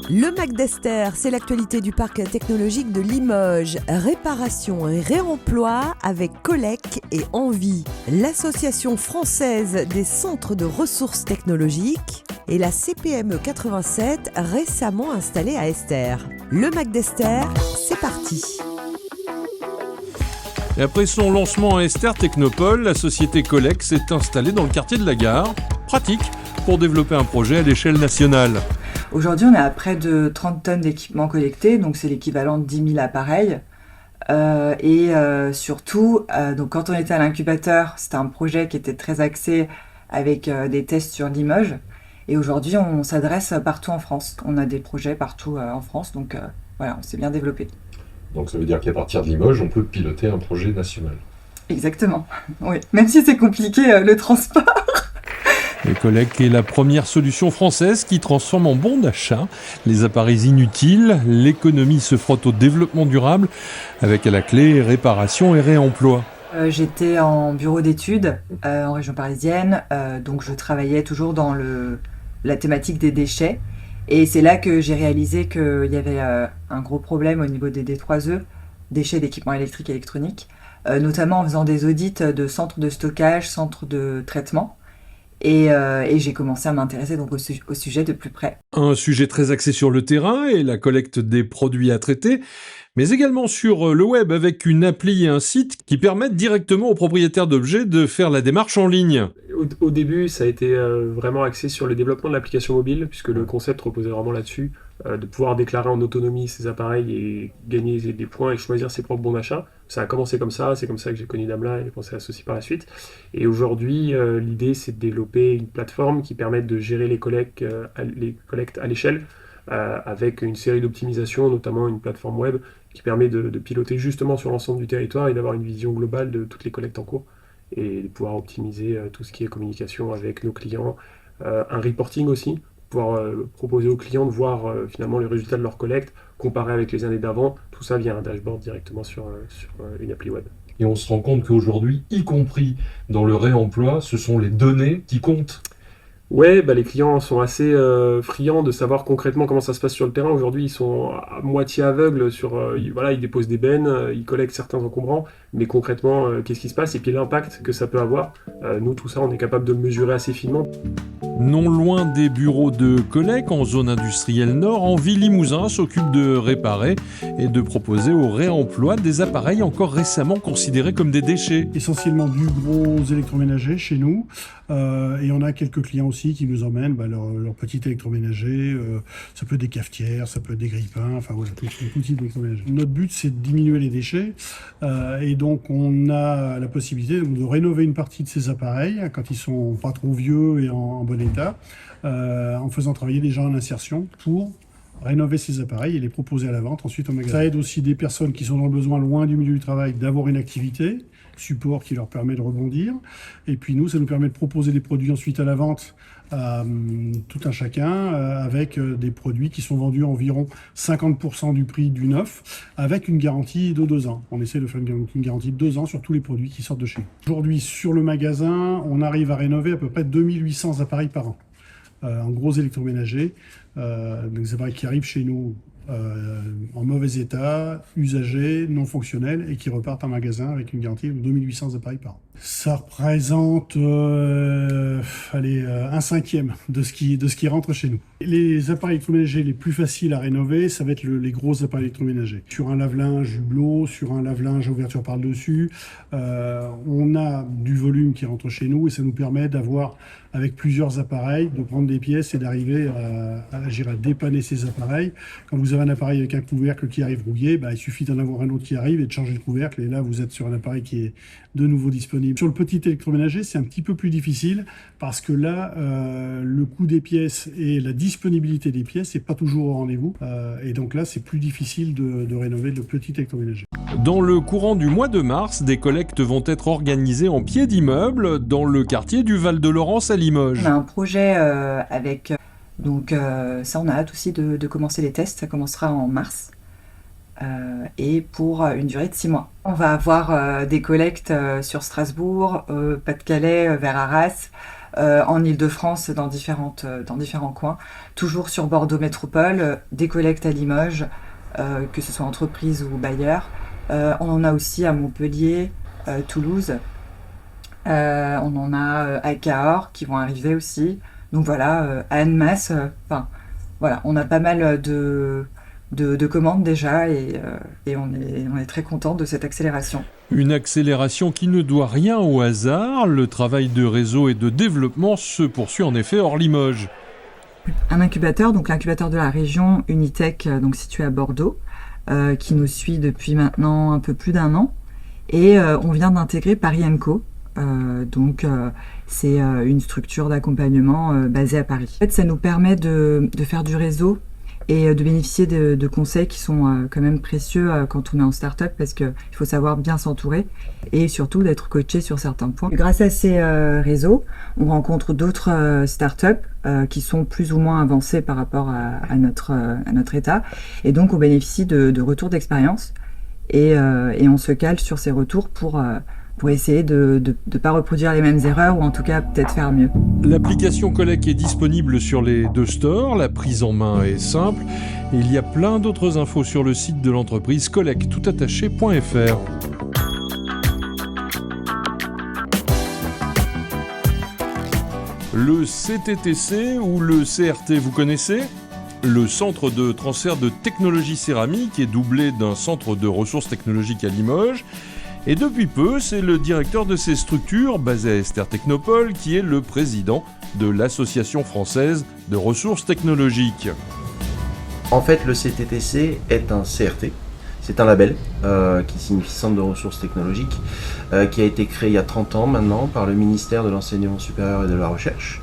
Le Mac d'Esther, c'est l'actualité du parc technologique de Limoges. Réparation et réemploi avec Colec et Envie. L'association française des centres de ressources technologiques et la CPME 87 récemment installée à Esther. Le Mac d'Esther, c'est parti. Et après son lancement à Esther Technopole, la société Colec s'est installée dans le quartier de la Gare. Pratique pour développer un projet à l'échelle nationale. Aujourd'hui, on est à près de 30 tonnes d'équipements collectés, donc c'est l'équivalent de 10 000 appareils. Surtout, donc quand on était à l'incubateur, c'était un projet qui était très axé avec des tests sur Limoges. Et aujourd'hui, on s'adresse partout en France. On a des projets partout en France, donc voilà, on s'est bien développé. Donc ça veut dire qu'à partir de Limoges, on peut piloter un projet national. Exactement, oui. Même si c'est compliqué le transport. Le Colec est la première solution française qui transforme en bon d'achat les appareils inutiles. L'économie se frotte au développement durable avec à la clé réparation et réemploi. J'étais en bureau d'études en région parisienne, donc je travaillais toujours dans la thématique des déchets. Et c'est là que j'ai réalisé qu'il y avait un gros problème au niveau des D3E, déchets d'équipements électriques et électroniques, notamment en faisant des audits de centres de stockage, centres de traitement. Et j'ai commencé à m'intéresser donc au sujet de plus près. Un sujet très axé sur le terrain et la collecte des produits à traiter, mais également sur le web avec une appli et un site qui permettent directement aux propriétaires d'objets de faire la démarche en ligne. Au début, ça a été vraiment axé sur le développement de l'application mobile, puisque le concept reposait vraiment là-dessus, de pouvoir déclarer en autonomie ses appareils et gagner des points et choisir ses propres bons d'achat. Ça a commencé comme ça, c'est comme ça que j'ai connu Damla et j'ai pensé associer par la suite. Et aujourd'hui, l'idée, c'est de développer une plateforme qui permette de gérer les collectes à l'échelle, avec une série d'optimisations, notamment une plateforme web qui permet de piloter justement sur l'ensemble du territoire et d'avoir une vision globale de toutes les collectes en cours et de pouvoir optimiser tout ce qui est communication avec nos clients, un reporting aussi, pouvoir proposer aux clients de voir finalement les résultats de leur collecte, comparer avec les années d'avant, tout ça via un dashboard directement sur une appli web. Et on se rend compte qu'aujourd'hui, y compris dans le réemploi, ce sont les données qui comptent. Ouais, les clients sont assez friands de savoir concrètement comment ça se passe sur le terrain. Aujourd'hui, ils sont à moitié aveugles ils déposent des bennes, ils collectent certains encombrants, mais concrètement, qu'est-ce qui se passe et puis l'impact que ça peut avoir. Nous, tout ça, on est capable de le mesurer assez finement. Non loin des bureaux de Colec, en zone industrielle nord, Envie Limousin s'occupe de réparer et de proposer au réemploi des appareils encore récemment considérés comme des déchets. Essentiellement du gros électroménager chez nous, et on a quelques clients aussi qui nous emmènent leur petit électroménager, ça peut être des cafetières, ça peut être des grille-pains, enfin voilà, tout type d'électroménager. Notre but, c'est de diminuer les déchets, et donc on a la possibilité de rénover une partie de ces appareils quand ils sont pas trop vieux et en bon état, en faisant travailler des gens en insertion pour rénover ces appareils et les proposer à la vente ensuite au magasin. Ça aide aussi des personnes qui sont dans le besoin loin du milieu du travail d'avoir une activité, support qui leur permet de rebondir. Et puis nous, ça nous permet de proposer des produits ensuite à la vente à tout un chacun, avec des produits qui sont vendus environ 50% du prix du neuf, avec une garantie de 2 ans. On essaie de faire une garantie de 2 ans sur tous les produits qui sortent de chez nous. Aujourd'hui, sur le magasin, on arrive à rénover à peu près 2800 appareils par an. En gros électroménager, des appareils qui arrivent chez nous en mauvais état, usagés, non fonctionnels et qui repartent en magasin avec une garantie de 2800 appareils par an. Ça représente un cinquième de ce qui rentre chez nous. Les appareils électroménagers les plus faciles à rénover, ça va être les gros appareils électroménagers. Sur un lave-linge Hublot, sur un lave-linge à ouverture par le dessus, on a du volume qui rentre chez nous et ça nous permet d'avoir, avec plusieurs appareils, de prendre des pièces et d'arriver à dépanner ces appareils. Quand vous avez un appareil avec un couvercle qui arrive rouillé, il suffit d'en avoir un autre qui arrive et de changer le couvercle et là vous êtes sur un appareil qui est de nouveau disponible. Sur le petit électroménager, c'est un petit peu plus difficile parce que là, le coût des pièces et la disponibilité des pièces n'est pas toujours au rendez-vous. Et donc là, c'est plus difficile de rénover le petit électroménager. Dans le courant du mois de mars, des collectes vont être organisées en pied d'immeuble dans le quartier du Val-de-Laurence à Limoges. On a un projet avec... Donc ça, on a hâte aussi de commencer les tests. Ça commencera en mars. Et pour une durée de 6 mois. On va avoir des collectes sur Strasbourg, Pas-de-Calais, vers Arras, en Île-de-France, dans différents coins, toujours sur Bordeaux Métropole, des collectes à Limoges, que ce soit entreprises ou bailleurs. On en a aussi à Montpellier, Toulouse. On en a à Cahors qui vont arriver aussi. Donc voilà, à Annemasse. Voilà, on a pas mal de commandes déjà et on est très content de cette accélération. Une accélération qui ne doit rien au hasard. Le travail de réseau et de développement se poursuit en effet hors Limoges. Un incubateur, donc l'incubateur de la région Unitech, donc situé à Bordeaux, qui nous suit depuis maintenant un peu plus d'1 an. Et on vient d'intégrer Paris & Co. C'est une structure d'accompagnement basée à Paris. En fait, ça nous permet de faire du réseau et de bénéficier de conseils qui sont quand même précieux quand on est en start-up, parce qu'il faut savoir bien s'entourer et surtout d'être coaché sur certains points. Grâce à ces réseaux, on rencontre d'autres start-up qui sont plus ou moins avancées par rapport à notre état, et donc on bénéficie de retours d'expérience et on se cale sur ces retours pour essayer de ne pas reproduire les mêmes erreurs, ou en tout cas peut-être faire mieux. L'application Colec est disponible sur les 2 stores, la prise en main est simple, et il y a plein d'autres infos sur le site de l'entreprise colec-toutattaché.fr. Le CTTC ou le CRT, vous connaissez ? Le centre de transfert de technologie céramique est doublé d'un centre de ressources technologiques à Limoges. Et depuis peu, c'est le directeur de ces structures, basé à Esther Technopole, qui est le président de l'Association française de ressources technologiques. En fait, le CTTC est un CRT. C'est un label qui signifie Centre de ressources technologiques, qui a été créé il y a 30 ans maintenant par le ministère de l'Enseignement supérieur et de la Recherche,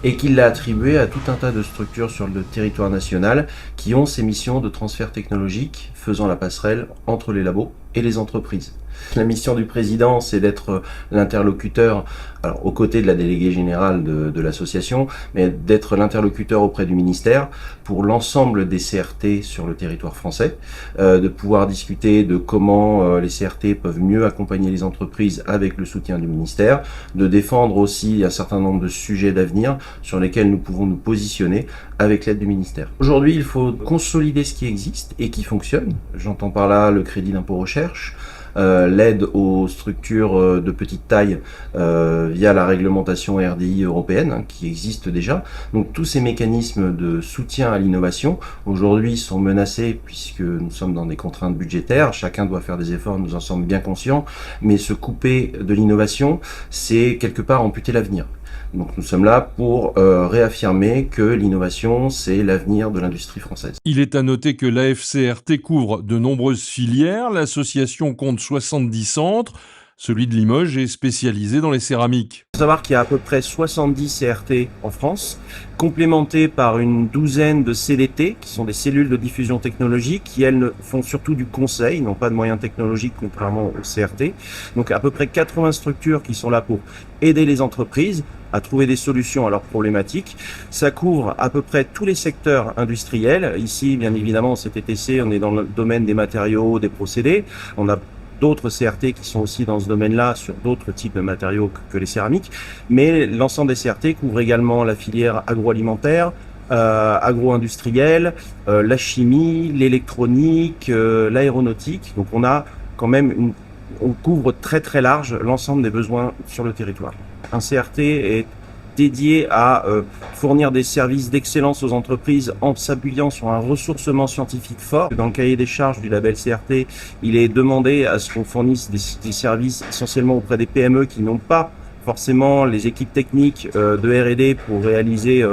et qui l'a attribué à tout un tas de structures sur le territoire national qui ont ces missions de transfert technologique, faisant la passerelle entre les labos et les entreprises. La mission du président, c'est d'être l'interlocuteur, alors aux côtés de la déléguée générale de l'association, mais d'être l'interlocuteur auprès du ministère pour l'ensemble des CRT sur le territoire français, de pouvoir discuter de comment les CRT peuvent mieux accompagner les entreprises avec le soutien du ministère, de défendre aussi un certain nombre de sujets d'avenir sur lesquels nous pouvons nous positionner avec l'aide du ministère. Aujourd'hui, il faut consolider ce qui existe et qui fonctionne. J'entends par là le crédit d'impôt recherche, l'aide aux structures de petite taille via la réglementation RDI européenne qui existe déjà. Donc tous ces mécanismes de soutien à l'innovation aujourd'hui sont menacés puisque nous sommes dans des contraintes budgétaires. Chacun doit faire des efforts, nous en sommes bien conscients, mais se couper de l'innovation, c'est quelque part amputer l'avenir. Donc nous sommes là pour réaffirmer que l'innovation, c'est l'avenir de l'industrie française. Il est à noter que l'AFCRT couvre de nombreuses filières. L'association compte 70 centres. Celui de Limoges est spécialisé dans les céramiques. Il faut savoir qu'il y a à peu près 70 CRT en France, complémentés par une douzaine de CDT, qui sont des cellules de diffusion technologique, qui elles font surtout du conseil, n'ont pas de moyens technologiques contrairement aux CRT. Donc à peu près 80 structures qui sont là pour aider les entreprises à trouver des solutions à leurs problématiques. Ça couvre à peu près tous les secteurs industriels. Ici, bien évidemment, au CTTC, on est dans le domaine des matériaux, des procédés. On a d'autres CRT qui sont aussi dans ce domaine-là sur d'autres types de matériaux que les céramiques. Mais l'ensemble des CRT couvre également la filière agroalimentaire, agro-industrielle, la chimie, l'électronique, l'aéronautique. Donc on a quand même on couvre très très large l'ensemble des besoins sur le territoire. Un CRT est dédié à fournir des services d'excellence aux entreprises en s'appuyant sur un ressourcement scientifique fort. Dans le cahier des charges du label CRT, il est demandé à ce qu'on fournisse des services essentiellement auprès des PME qui n'ont pas forcément les équipes techniques de R&D pour réaliser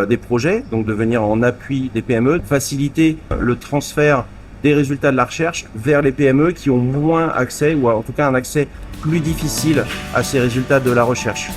des projets, donc de venir en appui des PME, faciliter le transfert des résultats de la recherche vers les PME qui ont moins accès, ou en tout cas un accès plus difficile à ces résultats de la recherche.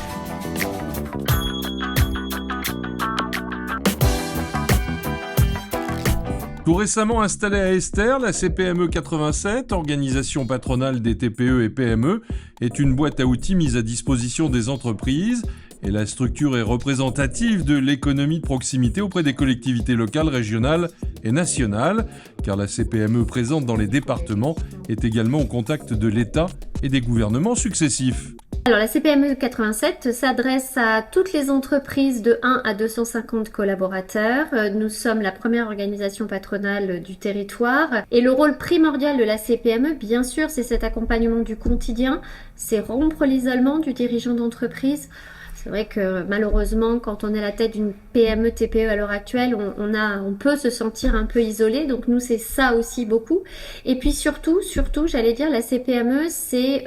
Tout récemment installée à Esther, la CPME 87, organisation patronale des TPE et PME, est une boîte à outils mise à disposition des entreprises. Et la structure est représentative de l'économie de proximité auprès des collectivités locales, régionales et nationales, car la CPME présente dans les départements est également au contact de l'État et des gouvernements successifs. Alors la CPME 87 s'adresse à toutes les entreprises de 1 à 250 collaborateurs. Nous sommes la première organisation patronale du territoire et le rôle primordial de la CPME, bien sûr, c'est cet accompagnement du quotidien, c'est rompre l'isolement du dirigeant d'entreprise. C'est vrai que malheureusement, quand on est à la tête d'une PME, TPE à l'heure actuelle, on peut se sentir un peu isolé. Donc nous, c'est ça aussi beaucoup. Et puis surtout, j'allais dire, la CPME, c'est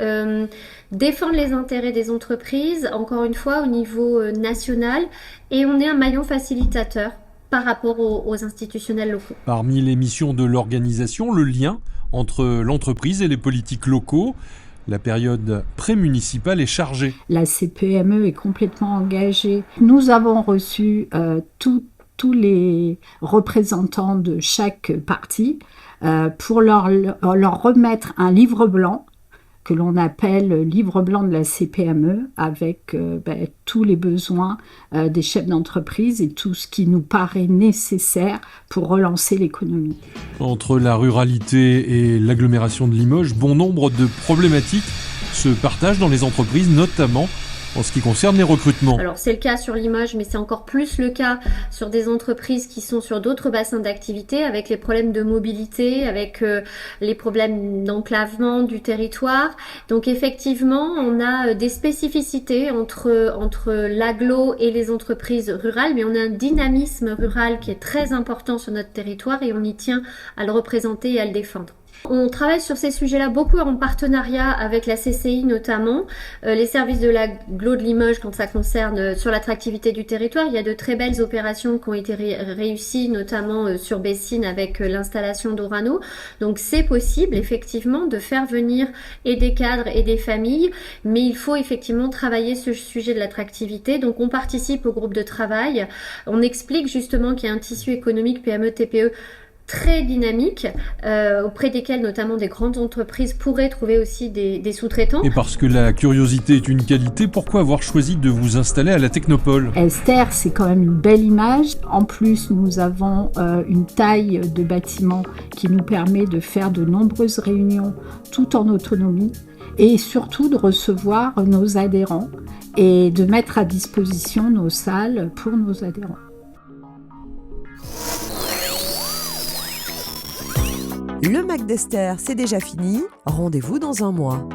défendre les intérêts des entreprises, encore une fois, au niveau national. Et on est un maillon facilitateur par rapport aux institutionnels locaux. Parmi les missions de l'organisation, le lien entre l'entreprise et les politiques locaux. La période pré-municipale est chargée. La CPME est complètement engagée. Nous avons reçu tous les représentants de chaque parti pour leur remettre un livre blanc que l'on appelle livre blanc de la CPME avec tous les besoins des chefs d'entreprise et tout ce qui nous paraît nécessaire pour relancer l'économie. Entre la ruralité et l'agglomération de Limoges, bon nombre de problématiques se partagent dans les entreprises, notamment en ce qui concerne les recrutements. Alors c'est le cas sur Limoges, mais c'est encore plus le cas sur des entreprises qui sont sur d'autres bassins d'activité, avec les problèmes de mobilité, avec les problèmes d'enclavement du territoire. Donc effectivement, on a des spécificités entre l'agglo et les entreprises rurales, mais on a un dynamisme rural qui est très important sur notre territoire et on y tient à le représenter et à le défendre. On travaille sur ces sujets-là beaucoup en partenariat avec la CCI notamment, les services de l'agglo de Limoges quand ça concerne sur l'attractivité du territoire. Il y a de très belles opérations qui ont été réussies notamment sur Bessines avec l'installation d'Orano. Donc c'est possible effectivement de faire venir et des cadres et des familles, mais il faut effectivement travailler ce sujet de l'attractivité. Donc on participe au groupe de travail, on explique justement qu'il y a un tissu économique PME-TPE très dynamique, auprès desquels notamment des grandes entreprises pourraient trouver aussi des sous-traitants. Et parce que la curiosité est une qualité, pourquoi avoir choisi de vous installer à la Technopole ? Esther, c'est quand même une belle image. En plus, nous avons une taille de bâtiment qui nous permet de faire de nombreuses réunions tout en autonomie et surtout de recevoir nos adhérents et de mettre à disposition nos salles pour nos adhérents. Le Mac d'Esther, c'est déjà fini. Rendez-vous dans un mois.